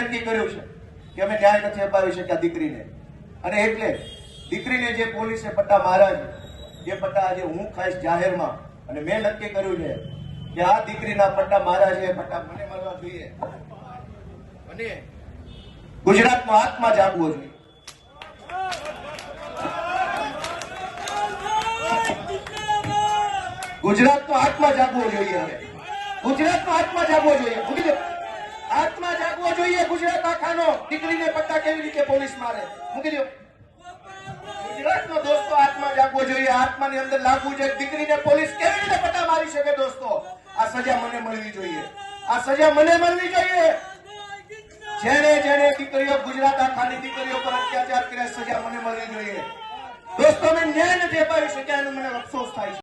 નક્કી કર્યું છે કે અમે ન્યાય નથી અપાવી શક્યા દીકરીને, અને એટલે દીકરીને જે પોલીસે પટ્ટા માર્યા છે, જે પટ્ટા આજે હું ખાઈશ જાહેરમાં, અને મેં નક્કી કર્યું છે કે આ દીકરીના પટ્ટા માર્યા છે, પટ્ટા મને મળવા જોઈએ, અને ગુજરાતનો આત્મા જાગવો જોઈએ. ગુજરાતનો આત્મા જાગવો જોઈએ. હવે ગુજરાતનો આત્મા જાગવો જોઈએ. આત્મા જાગવો જોઈએ ગુજરાત આખાનો. દીકરીને પટ્ટા કેવી રીતે પોલીસ મારે, મૂકી દો. ગુજરાતનો દોસ્તો આત્મા જાગવો જોઈએ. આત્માની અંદર લાગવું જોઈએ. દીકરીને પોલીસ કેવી રીતે પટ્ટા મારી શકે દોસ્તો? આ સજા મને મળવી જોઈએ. આ સજા મને મળવી જોઈએ. જેને જેને દીકરીઓ, ગુજરાત આખાની દીકરીઓ પર અત્યાચાર કર્યા, સજા મને મળવી જોઈએ. દોસ્તો, મેં ન્યાય નથી અપાવી શક્યા, એનો મને અફસોસ થાય છે.